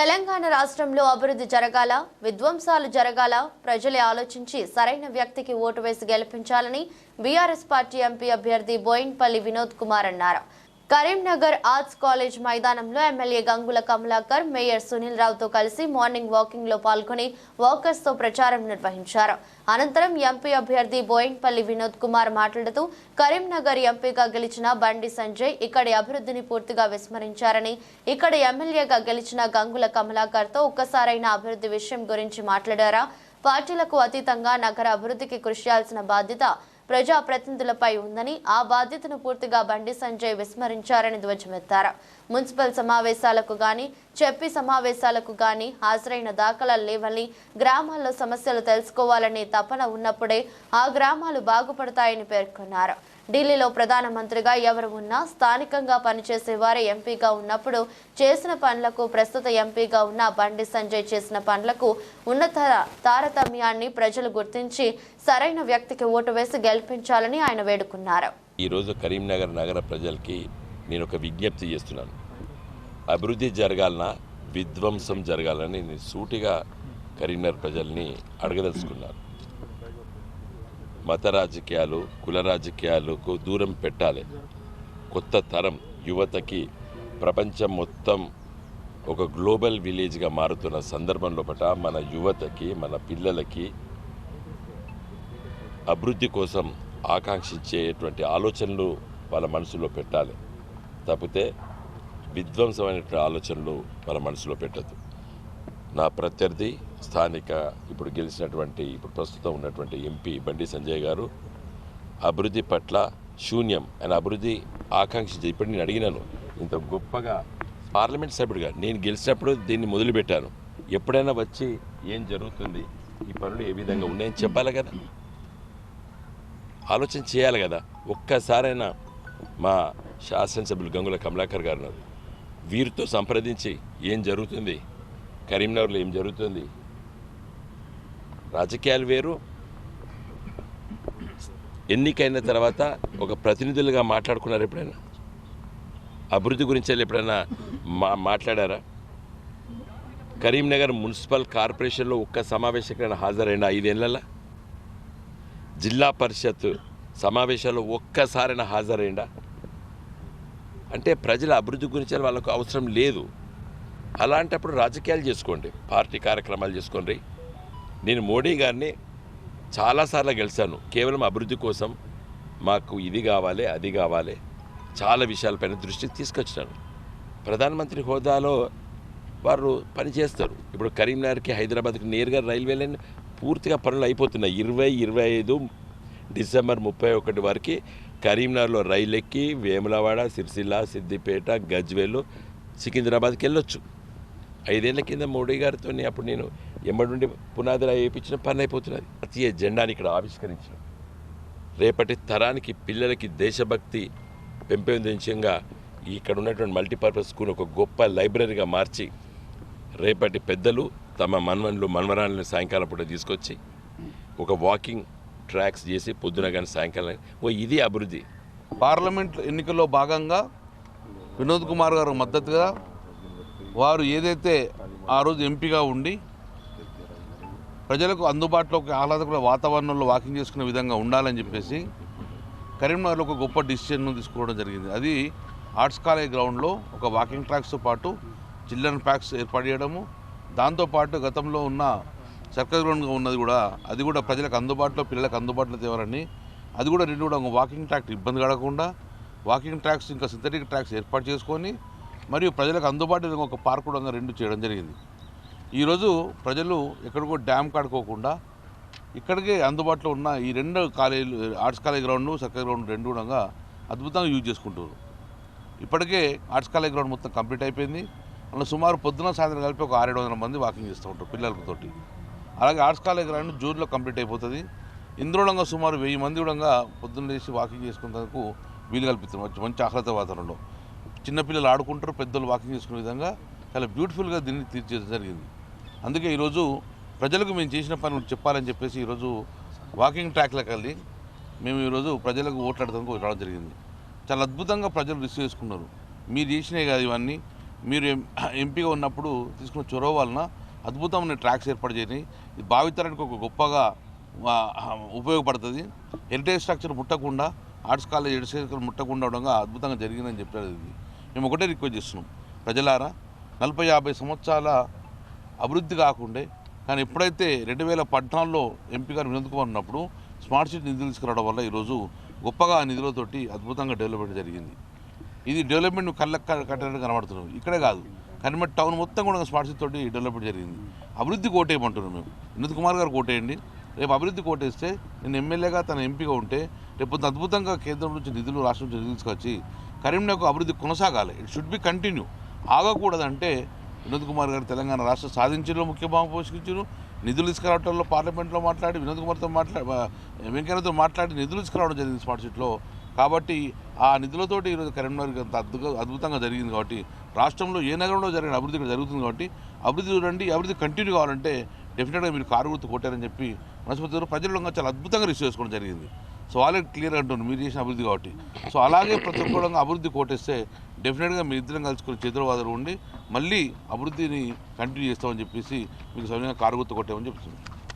తెలంగాణ రాష్ట్రంలో అభివృద్ధి జరగాల, విధ్వంసాలు జరగాల, ప్రజలే ఆలోచించి సరైన వ్యక్తికి ఓటు వేసి గెలిపించాలని బీఆర్ఎస్ పార్టీ ఎంపీ అభ్యర్థి బోయిన్పల్లి వినోద్ కుమార్ అన్నారు. కరీంనగర్ ఆర్ట్స్ కాలేజ్ మైదానంలో ఎమ్మెల్యే గంగుల కమలాకర్, మేయర్ సునీల్ రావుతో కలిసి మార్నింగ్ వాకింగ్ లో పాల్గొని వాకర్స్ తో ప్రచారం నిర్వహించారు. అనంతరం ఎంపీ అభ్యర్థి బోయిన్పల్లి వినోద్ కుమార్ మాట్లాడుతూ కరీంనగర్ ఎంపీగా గెలిచిన బండి సంజయ్ ఇక్కడి అభివృద్ధిని పూర్తిగా విస్మరించారని, ఇక్కడ ఎమ్మెల్యేగా గెలిచిన గంగుల కమలాకర్ తో ఒక్కసారైన అభివృద్ధి విషయం గురించి మాట్లాడారా? పార్టీలకు అతీతంగా నగర అభివృద్ధికి కృషి చేయాల్సిన బాధ్యత ప్రజా ప్రతినిధులపై ఉందని, ఆ బాధ్యతను పూర్తిగా బండి సంజయ్ విస్మరించారని ధ్వజమెత్తారు. మున్సిపల్ సమావేశాలకు గాని, చెప్పి సమావేశాలకు గాని హాజరైన దాఖలాలు లేవని, గ్రామాల్లో సమస్యలు తెలుసుకోవాలనే తపన ఉన్నప్పుడే ఆ గ్రామాలు బాగుపడతాయని పేర్కొన్నారు. ఢిల్లీలో ప్రధానమంత్రిగా ఎవరు ఉన్నా స్థానికంగా పనిచేసే వారే ఎంపీగా ఉన్నప్పుడు చేసిన పనులకు, ప్రస్తుత ఎంపీగా ఉన్న బండి సంజయ్ చేసిన పనులకు ఉన్నత తారతమ్యాన్ని ప్రజలు గుర్తించి సరైన వ్యక్తికి ఓటు వేసి గెలిపించాలని ఆయన వేడుకున్నారు. ఈరోజు కరీంనగర్ నగర ప్రజలకి నేను ఒక విజ్ఞప్తి చేస్తున్నాను. అభివృద్ధి జరగాలన్నా విధ్వంసం జరగాలని నేను సూటిగా కరీంనగర్ ప్రజల్ని అడగదలుచుకున్నాను. మత రాజకీయాలు, కుల రాజకీయాలకు దూరం పెట్టాలి. కొత్త తరం యువతకి ప్రపంచం మొత్తం ఒక గ్లోబల్ విలేజ్గా మారుతున్న సందర్భంలో మన యువతకి, మన పిల్లలకి అభివృద్ధి కోసం ఆకాంక్షించేటువంటి ఆలోచనలు వాళ్ళ మనసులో పెట్టాలి. తప్పితే విధ్వంసమైనటువంటి ఆలోచనలు వాళ్ళ మనసులో పెట్టద్దు. నా ప్రత్యర్థి స్థానిక ఇప్పుడు గెలిచినటువంటి, ఇప్పుడు ప్రస్తుతం ఉన్నటువంటి ఎంపీ బండి సంజయ్ గారు అభివృద్ధి పట్ల శూన్యం. ఆయన అభివృద్ధి ఆకాంక్షించి ఇప్పుడు నేను అడిగినాను, ఇంత గొప్పగా పార్లమెంట్ సభ్యుడిగా నేను గెలిచినప్పుడు దీన్ని మొదలుపెట్టాను. ఎప్పుడైనా వచ్చి ఏం జరుగుతుంది, ఈ పనులు ఏ విధంగా ఉన్నాయని చెప్పాలి కదా, ఆలోచన చేయాలి కదా. ఒక్కసారైనా మా శాసనసభ్యులు గంగుల కమలాకర్ గారు వీరితో సంప్రదించి ఏం జరుగుతుంది, కరీంనగర్లో ఏం జరుగుతుంది, రాజకీయాలు వేరు, ఎన్నికైన తర్వాత ఒక ప్రతినిధులుగా మాట్లాడుకున్నారు. ఎప్పుడైనా అభివృద్ధి గురించి ఎప్పుడైనా మాట్లాడారా? కరీంనగర్ మున్సిపల్ కార్పొరేషన్లో ఒక్క సమావేశకైనా హాజరైన 5 ఏళ్ళ, జిల్లా పరిషత్ సమావేశాల్లో ఒక్కసారైనా హాజరైందా? అంటే ప్రజల అభివృద్ధి గురించి వాళ్ళకు అవసరం లేదు. అలాంటప్పుడు రాజకీయాలు చేసుకోండి, పార్టీ కార్యక్రమాలు చేసుకోండి. నేను మోడీ గారిని చాలాసార్లు గెలిచాను, కేవలం అభివృద్ధి కోసం. మాకు ఇది కావాలి, అది కావాలి, చాలా విషయాలపైన దృష్టికి తీసుకొచ్చినాను. ప్రధానమంత్రి హోదాలో వారు పనిచేస్తారు. ఇప్పుడు కరీంనగర్కి, హైదరాబాద్కి నేరుగా రైల్వే లైన్ పూర్తిగా పనులు అయిపోతున్నాయి. 2025 డిసెంబర్ 31 వరకు కరీంనగర్లో రైలు ఎక్కి వేములవాడ, సిరిసిల్ల, సిద్దిపేట, గజ్వేల్, సికింద్రాబాద్కి వెళ్ళొచ్చు. 5 ఏళ్ల కింద మోడీ గారితో అప్పుడు నేను ఎమ్మడి పునాదులు వేయించిన పని అయిపోతున్నది. జాతీయ జెండాని ఇక్కడ ఆవిష్కరించిన రేపటి తరానికి, పిల్లలకి దేశభక్తి పెంపొందించంగా ఇక్కడ ఉన్నటువంటి మల్టీపర్పస్ స్కూల్ ఒక గొప్ప లైబ్రరీగా మార్చి రేపటి పెద్దలు తమ మన్వన్లు, మన్వరాలను సాయంకాలం పూట తీసుకొచ్చి ఒక వాకింగ్ ట్రాక్స్ చేసి పొద్దున కానీ సాయంకాలం, ఇది అభివృద్ధి. పార్లమెంట్ ఎన్నికల్లో భాగంగా వినోద్ కుమార్ గారు మద్దతుగా వారు ఏదైతే ఆ రోజు ఎంపీగా ఉండి ప్రజలకు అందుబాటులోకి ఆహ్లాదకర వాతావరణంలో వాకింగ్ చేసుకునే విధంగా ఉండాలని చెప్పేసి కరీంనగర్లో ఒక గొప్ప డిసిషన్ను తీసుకోవడం జరిగింది. అది ఆర్ట్స్ కాలేజ్ గ్రౌండ్లో ఒక వాకింగ్ ట్రాక్స్తో పాటు చిల్డ్రన్ పార్క్స్ ఏర్పాటు చేయడము, దాంతోపాటు గతంలో ఉన్న సర్కస్ గ్రౌండ్గా ఉన్నది కూడా, అది కూడా ప్రజలకు అందుబాటులో, పిల్లలకు అందుబాటులో తేవాలని, అది కూడా రెండు కూడా వాకింగ్ ట్రాక్ ఇబ్బంది కలగకుండా వాకింగ్ ట్రాక్స్ ఇంకా సింథటిక్ ట్రాక్స్ ఏర్పాటు చేసుకొని మరియు ప్రజలకు అందుబాటులో ఒక పార్క్ కూడా రెండు చేయడం జరిగింది. ఈరోజు ప్రజలు ఎక్కడికో డ్యామ్ కాడుకోకుండా ఇక్కడికే అందుబాటులో ఉన్న ఈ 2 కాలేజీలు, arts college ground, circus ground రెండు కూడా అద్భుతంగా యూజ్ చేసుకుంటారు. ఇప్పటికే ఆర్ట్స్ కాలేజ్ గ్రౌండ్ మొత్తం కంప్లీట్ అయిపోయింది. అందులో సుమారు పొద్దున సాయంత్రం కలిపి ఒక 600-700 మంది వాకింగ్ చేస్తూ ఉంటారు పిల్లలతోటి. అలాగే ఆర్ట్స్ కాలేజ్ గ్రౌండ్ జూన్లో కంప్లీట్ అయిపోతుంది. ఇందులో సుమారు 1000 మంది కూడా పొద్దున్న లేచి వాకింగ్ చేసుకునేందుకు వీలు కల్పిస్తారు. మంచి ఆహ్లాద వాతావరణంలో చిన్నపిల్లలు ఆడుకుంటారు, పెద్దలు వాకింగ్ చేసుకునే విధంగా చాలా బ్యూటిఫుల్గా దీన్ని తీర్చేయడం జరిగింది. అందుకే ఈరోజు ప్రజలకు మేము చేసిన పని చెప్పాలని చెప్పేసి ఈరోజు వాకింగ్ ట్రాక్లకు వెళ్ళి మేము ఈరోజు ప్రజలకు ఓట్లాడడానికి రావడం జరిగింది. చాలా అద్భుతంగా ప్రజలు రిసీవ్ చేసుకున్నారు. మీరు చేసినాయి కాదు ఇవన్నీ, మీరు ఎంపీగా ఉన్నప్పుడు తీసుకున్న చొరవ వలన అద్భుతమైన ట్రాక్స్ ఏర్పాటు చేయని ఇది భావితరానికి ఒక గొప్పగా ఉపయోగపడుతుంది. హెరిటేజ్ స్ట్రక్చర్ ముట్టకుండా ఆర్ట్స్ కాలేజ్ హెరిటేజ్ ముట్టకుండా ఉండగా అద్భుతంగా జరిగిందని చెప్పారు. ఇది మేము ఒకటే రిక్వెస్ట్ చేస్తున్నాం, ప్రజలారా 40-50 సంవత్సరాల అభివృద్ధి కాకుండే కానీ ఎప్పుడైతే 2014లో ఎంపీ గారు వినోద్ కుమార్ ఉన్నప్పుడు స్మార్ట్ సిటీ నిధులు తీసుకురావడం వల్ల ఈరోజు గొప్పగా ఆ నిధులతోటి అద్భుతంగా డెవలప్మెంట్ జరిగింది. ఇది డెవలప్మెంట్ కళ్ళకు కట్టడానికి కనబడుతున్నాం. ఇక్కడే కాదు, కరీంనగర్ టౌన్ మొత్తం కూడా స్మార్ట్ సిటీ తోటి డెవలప్మెంట్ జరిగింది. అభివృద్ధి కోటేయమంటున్నాం మేము. వినోద్ కుమార్ గారు కోటేయండి. రేపు అభివృద్ధి కోటేస్తే నేను ఎమ్మెల్యేగా తన ఎంపీగా ఉంటే రేపు అద్భుతంగా కేంద్రం నుంచి నిధులు రాష్ట్రం నుంచి నిధులు తీసుకొచ్చి కరీంనగర్ అభివృద్ధి కొనసాగాలి. It should be continue. ఆగకూడదంటే వినోద్ కుమార్ గారు తెలంగాణ రాష్ట్రం సాధించడంలో ముఖ్య భాగం పోషించారు. నిధులు తీసుకురావడంలో పార్లమెంట్లో మాట్లాడి వినోద్ కుమార్తో వెంకయ్యతో మాట్లాడి నిధులు తీసుకురావడం జరిగింది స్మార్ట్ సిటీలో. కాబట్టి ఆ నిధులతోటి ఈరోజు కరీంనగర్ అంత అద్భుతంగా జరిగింది. కాబట్టి రాష్ట్రంలో ఏ నగరంలో జరిగిన అభివృద్ధి ఇక్కడ జరుగుతుంది. కాబట్టి అభివృద్ధి చూడండి, అభివృద్ధి కంటిన్యూ కావాలంటే డెఫినెట్గా మీరు కారు గుర్తు కొట్టారని చెప్పి మనస్ఫూర్తిగా ప్రజలు చాలా అద్భుతంగా రిసీవ్ చేసుకోవడం జరిగింది. సో వాళ్ళే క్లియర్గా అంటున్నారు మీరు చేసిన అభివృద్ధి కాబట్టి. సో అలాగే ప్రతి ఒక్కరు అభివృద్ధి కోటేస్తే డెఫినెట్గా మీ ఇద్దరం కలుసుకొని చేతులవాదలు ఉండి మళ్ళీ అభివృద్ధిని కంటిన్యూ చేస్తామని చెప్పేసి మీకు సౌన్యంగా కారు గుర్తు కొట్టామని చెప్తున్నాం.